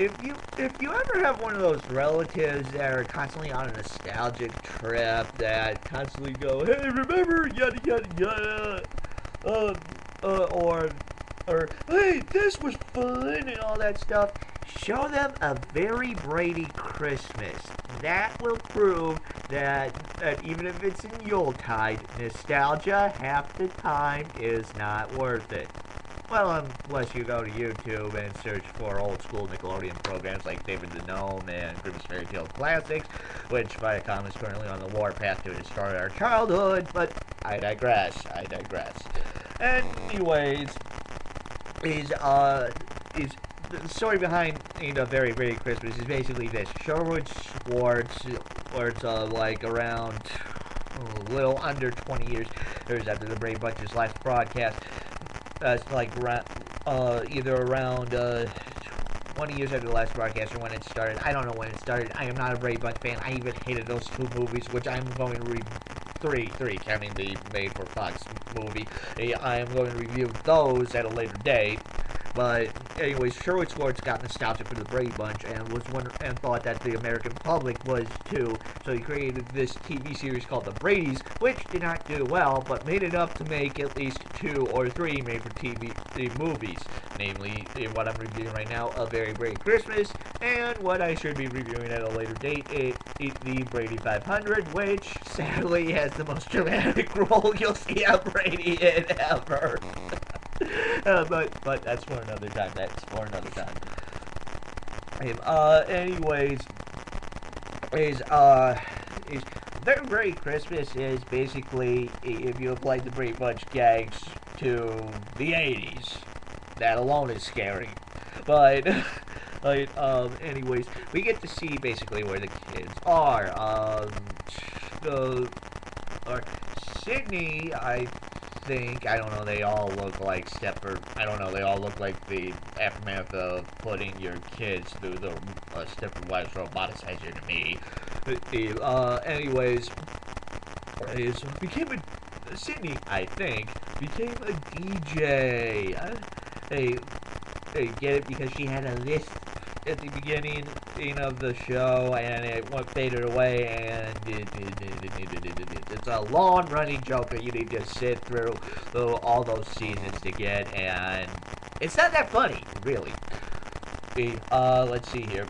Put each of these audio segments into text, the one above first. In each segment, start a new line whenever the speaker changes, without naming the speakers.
if you ever have one of those relatives that are constantly on a nostalgic trip that constantly go, hey, remember yada yada yada, uh, or hey, this was fun and all that stuff. Show them a very Brady Christmas. That will prove that even if it's in Yuletide, nostalgia half the time is not worth it. Well, unless you go to YouTube and search for old school Nickelodeon programs like David the Gnome and Grimm's Fairy Tale Classics, which Viacom is currently on the warpath to destroy our childhood, but I digress. Anyways, is the story behind Very Very Christmas is basically this: Sherwood Schwartz, like around a little under 20 years after the Brady Bunch's last broadcast, like either around 20 years after the last broadcast or when it started. I don't know when it started. I am not a Brady Bunch fan. I even hated those two movies, which I'm going to three, counting the Made for Fox movie. I am going to review those at a later date. But anyways, Sherwood Schwartz got nostalgic for the Brady Bunch and thought that the American public was too. So he created this TV series called The Bradys, which did not do well, but made enough to make at least 2 or 3 made-for-TV movies. Namely, what I'm reviewing right now, A Very Brady Christmas, and what I should be reviewing at a later date, the Brady 500, which sadly has the most dramatic role you'll see a Brady in ever. But that's for another time. Anyways, is Very Very Christmas is basically if you applied the Brady Bunch gags to the 80s. That alone is scary. But anyways, we get to see basically where the kids are. Sydney, I don't know, they all look like they all look like the aftermath of putting your kids through the Stepford Wives roboticizer to me. Anyways, Sydney, I think, became a DJ. They get it because she had a list at the beginning of the show, and it faded away, and it's a long-running joke that you need to sit through all those seasons to get, and it's not that funny, really. Let's see here.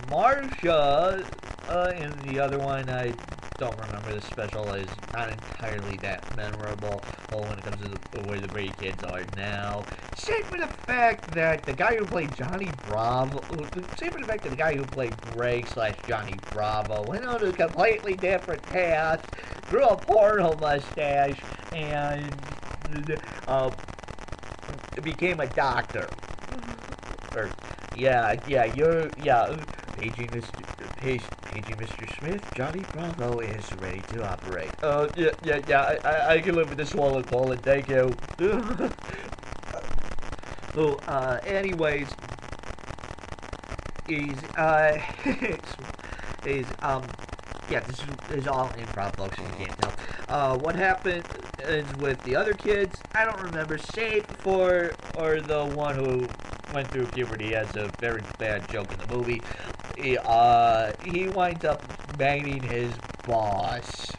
Marsha, and the other one, I don't remember. The special is not entirely that memorable when it comes to where the Brady kids are now. Same for the fact that the guy who played Johnny Bravo, Greg/Johnny Bravo, went on a completely different path, grew a porno mustache, and became a doctor. Paging Mr. Smith, Johnny Bravo is ready to operate. I can live with this swollen colon, thank you. Anyways, this is all improv, folks, if you can't tell. What happened is with the other kids, I don't remember, save for the one who went through puberty as a very bad joke in the movie. He winds up banging his boss.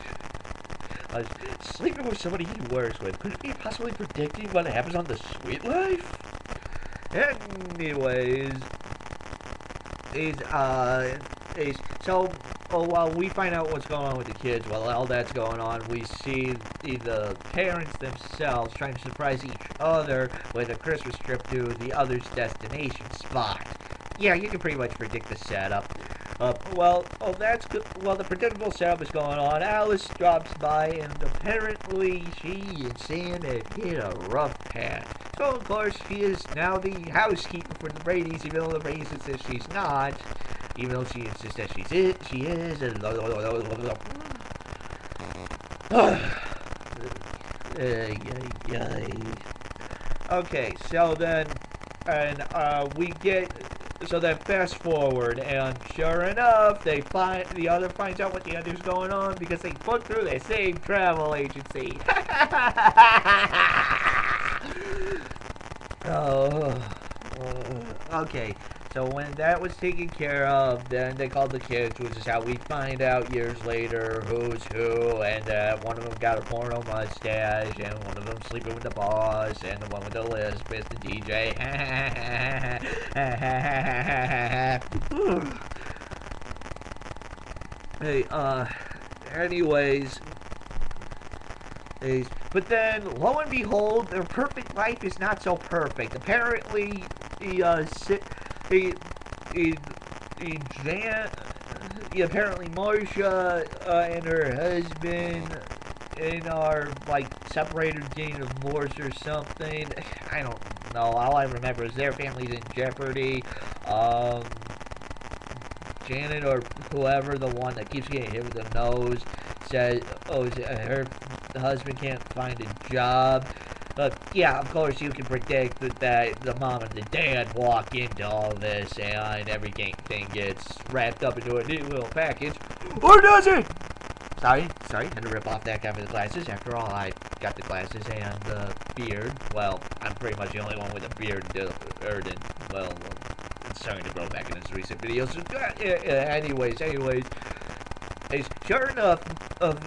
Sleeping with somebody he works with. Could it be possibly predicting what happens on the Sweet Life? Anyways, while we find out what's going on with the kids, while all that's going on, we see the parents themselves trying to surprise each other with a Christmas trip to the other's destination spot. Yeah, you can pretty much predict the setup. That's good. While the predictable setup is going on, Alice drops by, and apparently she and Santa hit a rough patch. So, of course, she is now the housekeeper for the Bradys, even though the Bradys insist she's not. Even though she insists that she is. Okay, so then fast forward, and sure enough, the other finds out what the other's going on because they booked through the same travel agency. Okay, so when that was taken care of, then they called the kids, which is how we find out years later who's who, and one of them got a porno mustache, and one of them sleeping with the boss, and the one with the lisp is the DJ. Hey, anyways, but then, lo and behold, their perfect life is not so perfect. Apparently, apparently Marcia and her husband are like separated, getting divorced or something. I don't know. All I remember is their family's in jeopardy. Janet or whoever, the one that keeps getting hit with the nose, says, her husband can't find a job. Yeah, of course you can predict that the mom and the dad walk into all this and everything gets wrapped up into a neat little package. Or does it? Sorry, had to rip off that guy for the glasses. After all, I got the glasses and the beard. Well, I'm pretty much the only one with a beard, well, it's starting to grow back in his recent videos. Anyways, sure enough, of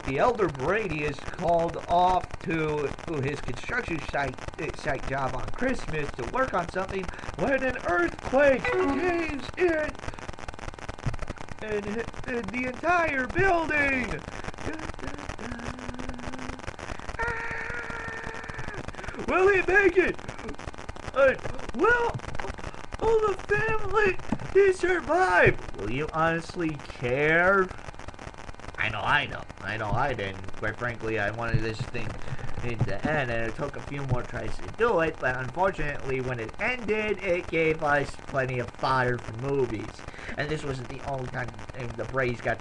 the elder Brady is called off to his construction site job on Christmas to work on something when an earthquake caves in the entire building. Will he make it? Well, the family, he survived. Will you honestly care? I know I didn't. Quite frankly, I wanted this thing to end, and it took a few more tries to do it, but unfortunately, when it ended, it gave us plenty of fodder for movies. And this wasn't the only time the Bradys got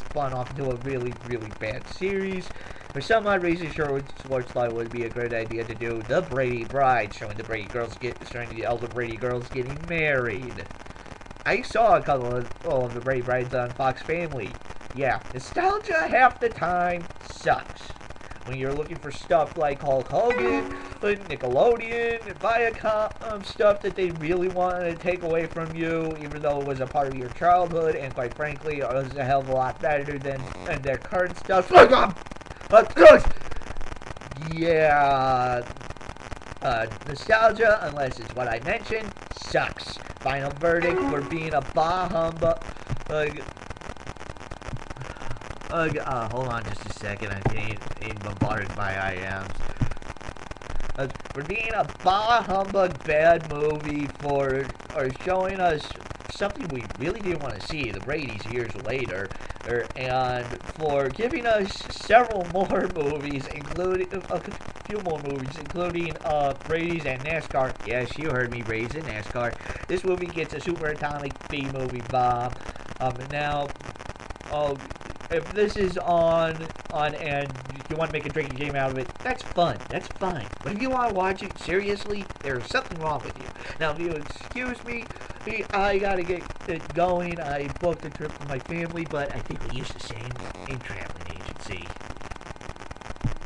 spun off into a really, really bad series. For some odd reason, Sherwood Schwartz thought it would be a great idea to do The Brady Bride, showing the elder Brady girls getting married. I saw a couple of the Brady Brides on Fox Family. Yeah, nostalgia half the time sucks. When you're looking for stuff like Hulk Hogan, Nickelodeon, Viacom, stuff that they really wanted to take away from you, even though it was a part of your childhood, and quite frankly, it was a hell of a lot better than their current stuff. Yeah, nostalgia, unless it's what I mentioned, sucks. Final verdict for being a bah-humbug. Hold on just a second. I'm getting bombarded by IMs. For being a bah-humbug bad movie or showing us something we really didn't want to see, the Brady's years later, and for giving us several more movies, including a few more movies, including Brady's and NASCAR. Yes, you heard me, Brady's and NASCAR. This movie gets a super atomic B-movie bomb. Now, if this is on and you want to make a drinking game out of it, that's fun. That's fine. But if you want to watch it seriously, there's something wrong with you. Now, if you excuse me, I gotta get it going. I booked a trip for my family, but I think we use the same traveling agency.